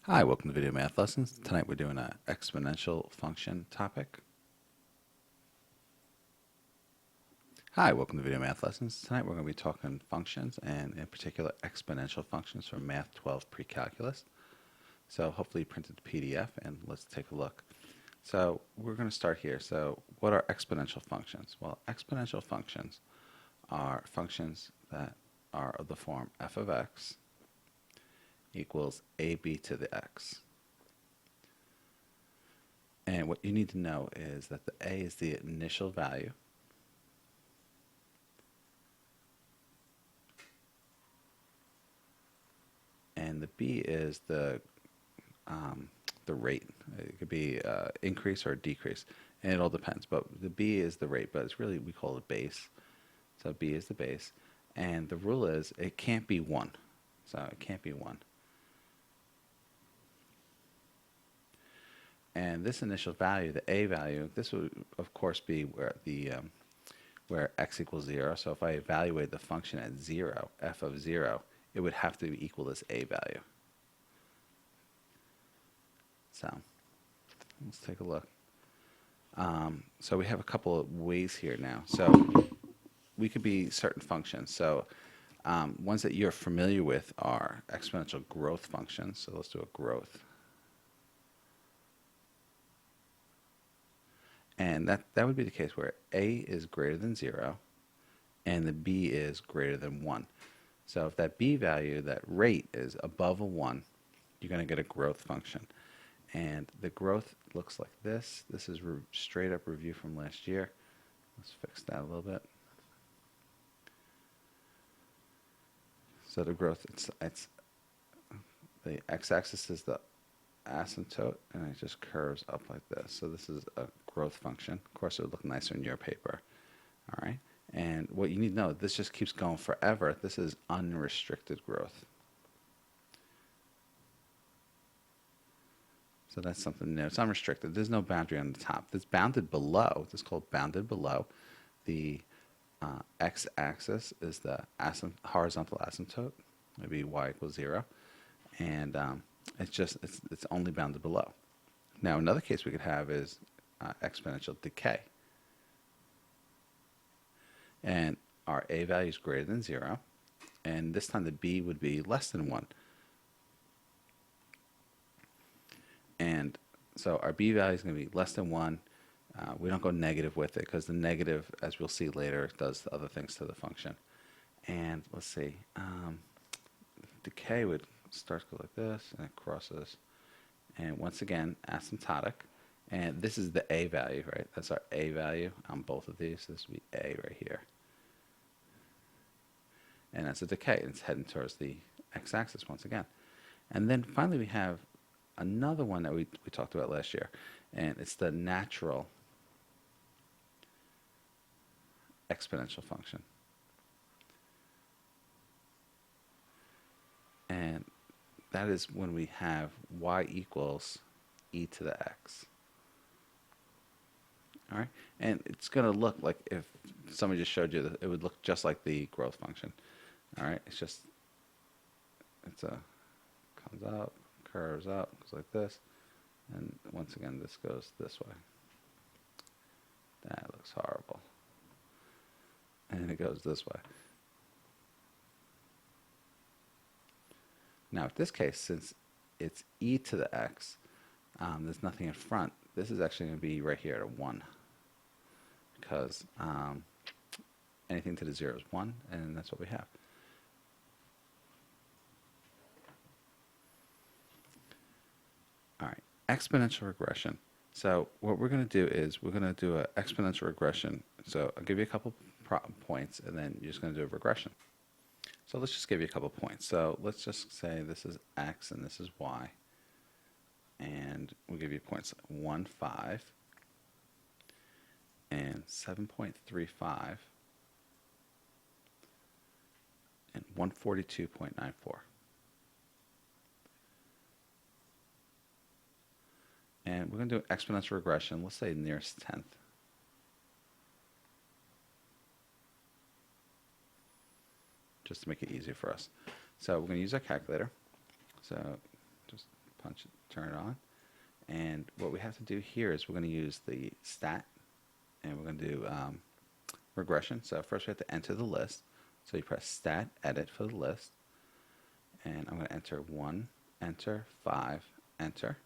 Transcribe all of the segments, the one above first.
Hi, welcome to Video Math Lessons. Tonight we're doing an exponential function topic. Hi, welcome to Video Math Lessons. Tonight we're going to be talking functions and in particular exponential functions from Math 12 Pre-Calculus. So hopefully you printed the PDF and let's take a look. So we're going to start here. So what are exponential functions? Well, exponential functions are functions that are of the form f of x equals ab to the x. And what you need to know is that the a is the initial value, and the b is the rate. It could be increase or decrease, and it all depends. But the b is the rate, but it's really, we call it base. So b is the base, and the rule is it can't be 1. So it can't be 1. And this initial value, the a value, this would of course be where x equals 0. So if I evaluate the function at 0, f of 0, it would have to equal this a value. So let's take a look. So we have a couple of ways here now. So we could be certain functions. So ones that you're familiar with are exponential growth functions. So let's do a growth. And that would be the case where a is greater than 0 and the b is greater than 1. So if that b value, that rate, is above a 1, you're going to get a growth function. And the growth looks like this. This is straight up review from last year. Let's fix that a little bit. So the growth, it's the x-axis is the asymptote, and it just curves up like this. So this is a growth function. Of course, it would look nicer in your paper. All right. And what you need to know, this just keeps going forever. This is unrestricted growth. So that's something new. It's unrestricted. There's no boundary on the top. It's bounded below. This is called bounded below. The x-axis is the horizontal asymptote. Maybe y equals 0. And it's only bounded below. Now, another case we could have is exponential decay. And our a value is greater than 0. And this time the b would be less than 1. And so our b value is going to be less than 1. We don't go negative with it because the negative, as we'll see later, does other things to the function. And let's see, decay would start to go like this, and it crosses. And once again, asymptotic. And this is the a value, right? That's our a value on both of these. This would be a right here. And that's a decay. It's heading towards the x-axis once again. And then finally we have another one that we talked about last year, and it's the natural exponential function. And that is when we have y equals e to the x. All right, and it's going to look like, if somebody just showed you that, it would look just like the growth function. All right, comes up, curves up, goes like this, and once again this goes this way. That looks horrible. And it goes this way. Now, in this case, since it's e to the x, there's nothing in front. This is actually going to be right here at a 1, because anything to the 0 is 1, and that's what we have. All right, exponential regression. So what we're going to do is we're going to do an exponential regression. So I'll give you a couple points, and then you're just going to do a regression. So let's just give you a couple points. So let's just say this is x and this is y. And we'll give you points 1, 5, and 7.35, and 142.94. And we're going to do an exponential regression. Let's say nearest tenth. Just to make it easier for us. So we're going to use our calculator. So just punch it, turn it on. And what we have to do here is we're going to use the stat, and we're going to do regression. So first we have to enter the list. So you press stat, edit for the list. And I'm going to enter 1, enter, 5, enter,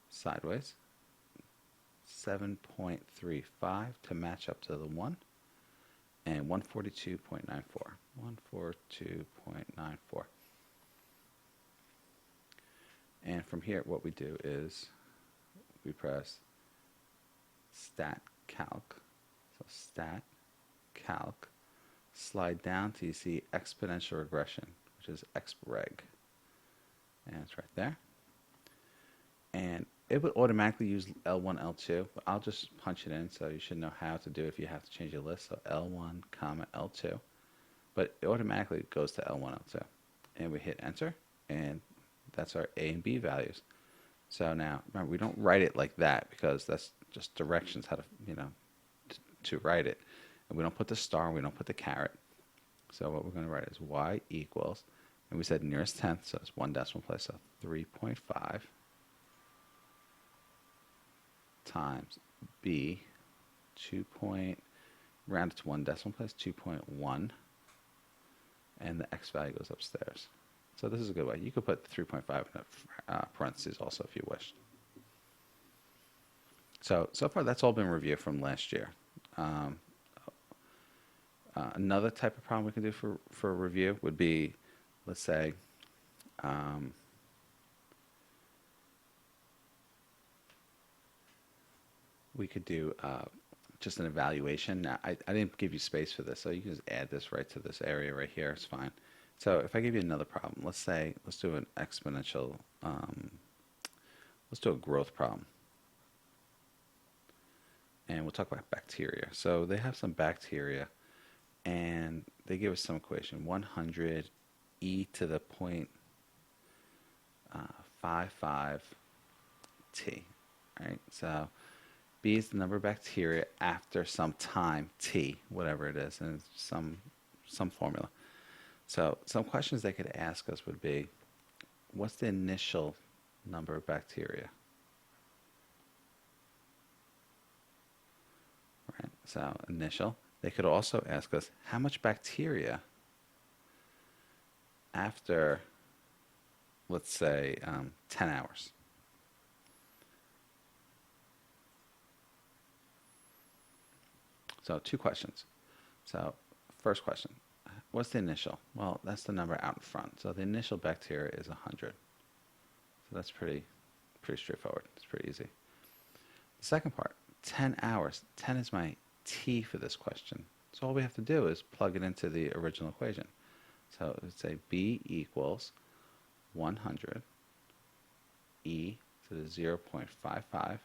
sideways, 7.35 to match up to the 1, and 142.94, 142.94. And from here, what we do is we press stat calc, so stat calc, slide down till you see exponential regression, which is expreg, and it's right there. And it would automatically use L1, L2, but I'll just punch it in, so you should know how to do it if you have to change your list. So L1, comma, L2, but it automatically goes to L1, L2. And we hit enter, and that's our A and B values. So now, remember, we don't write it like that because that's just directions how to, to write it. And we don't put the star, we don't put the caret. So what we're going to write is y equals, and we said nearest tenth, so it's 1 decimal place, so 3.5 times b, rounded to 1 decimal place, 2.1, and the x value goes upstairs. So this is a good way. You could put 3.5 in parentheses also if you wish. So far that's all been reviewed from last year. Another type of problem we can do for review would be, let's say, we could do just an evaluation. Now, I didn't give you space for this, so you can just add this right to this area right here. It's fine. So if I give you another problem, let's do an exponential, let's do a growth problem. And we'll talk about bacteria. So they have some bacteria, and they give us some equation, 100 e to the 0.55 t, right? So B is the number of bacteria after some time, t, whatever it is, and it's some formula. So some questions they could ask us would be, what's the initial number of bacteria? Right, so initial. They could also ask us, how much bacteria after, let's say, 10 hours? So 2 questions. So first question, what's the initial? Well, that's the number out in front. So the initial bacteria is 100. So that's pretty straightforward. It's pretty easy. The second part, 10 hours. 10 is my t for this question. So all we have to do is plug it into the original equation. So it would say B equals 100 e to the 0.55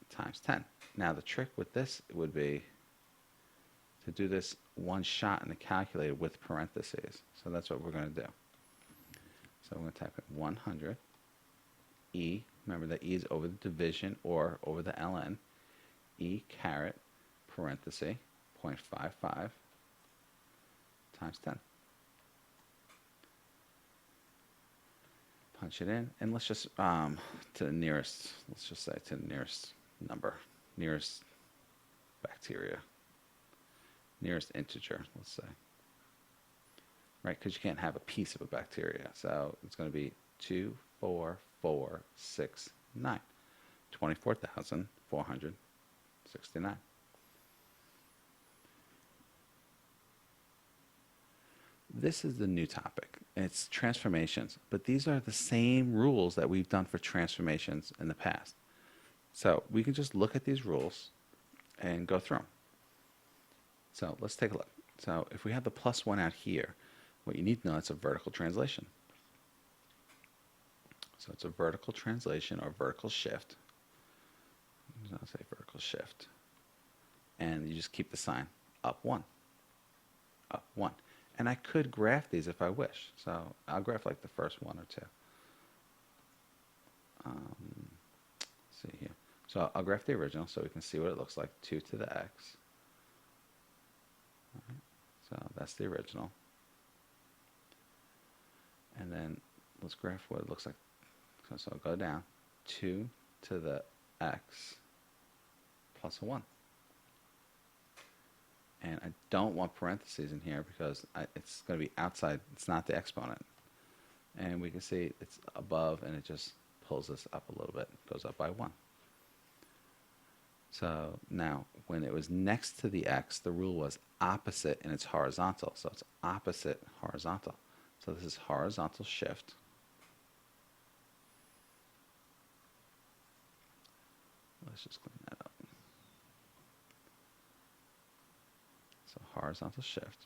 times 10. Now the trick with this would be to do this one shot in the calculator with parentheses. So that's what we're going to do. So I'm going to type in 100 e, remember that e is over the division or over the ln, e caret parenthesis 0.55 times 10. Punch it in, and let's just to the nearest, let's just say to the nearest number, nearest bacteria, nearest integer, let's say. Right, because you can't have a piece of a bacteria. So it's going to be 24469, 24,469. This is the new topic. It's transformations, but these are the same rules that we've done for transformations in the past. So we can just look at these rules and go through them. So let's take a look. So if we have the +1 out here, what you need to know, it's a vertical translation. So it's a vertical translation or vertical shift. I'll say vertical shift. And you just keep the sign up 1, up 1. And I could graph these if I wish. So I'll graph like the first 1 or 2. Let's see here. So I'll graph the original so we can see what it looks like. 2 to the x. All right. So that's the original. And then let's graph what it looks like. So I'll go down 2 to the x plus a 1. And I don't want parentheses in here because it's going to be outside. It's not the exponent. And we can see it's above, and it just pulls this up a little bit. It goes up by 1. So now, when it was next to the x, the rule was opposite, and it's horizontal. So it's opposite horizontal. So this is horizontal shift. Let's just clean that up. So horizontal shift.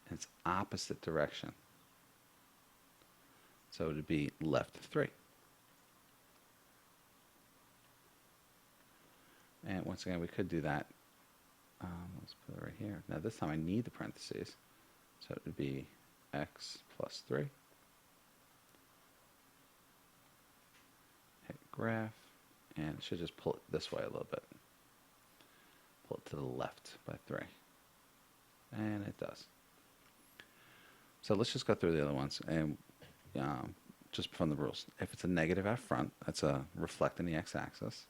And it's opposite direction. So it would be left 3. And once again, we could do that. Let's put it right here. Now this time I need the parentheses. So it would be x plus 3. Hit graph. And it should just pull it this way a little bit. Pull it to the left by 3. And it does. So let's just go through the other ones. And just from the rules. If it's a negative out front, that's a reflecting the x-axis.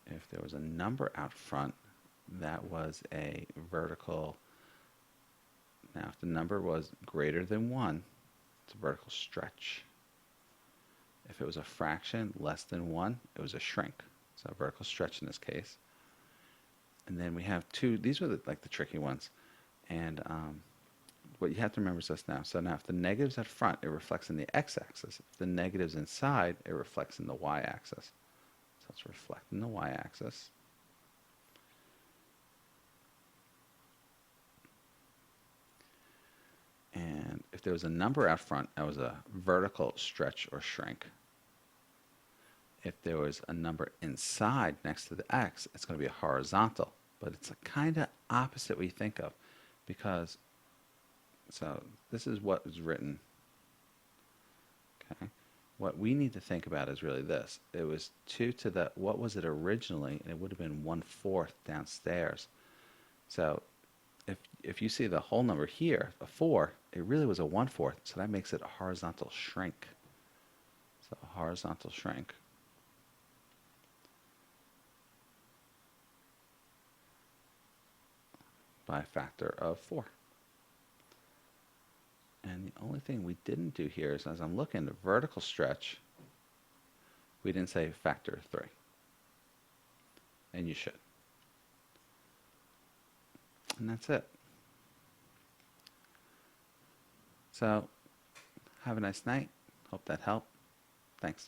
If there was a number out front, that was a vertical. Now, if the number was greater than 1, it's a vertical stretch. If it was a fraction less than 1, it was a shrink. So a vertical stretch in this case. And then we have 2. These were like the tricky ones. And what you have to remember is this now. So now if the negative's at front, it reflects in the x-axis. If the negative's inside, it reflects in the y-axis. So let's reflect in the y-axis. And if there was a number out front, that was a vertical stretch or shrink. If there was a number inside next to the x, it's going to be a horizontal. But it's a kind of opposite what you think of. Because, so this is what was written. Okay. What we need to think about is really this. It was 2 to the, what was it originally? And it would have been 1/4 downstairs. So if you see the whole number here, a 4, it really was a 1/4. So that makes it a horizontal shrink. So a horizontal shrink. By a factor of 4. And the only thing we didn't do here is, as I'm looking, the vertical stretch, we didn't say factor of 3. And you should. And that's it. So, have a nice night. Hope that helped. Thanks.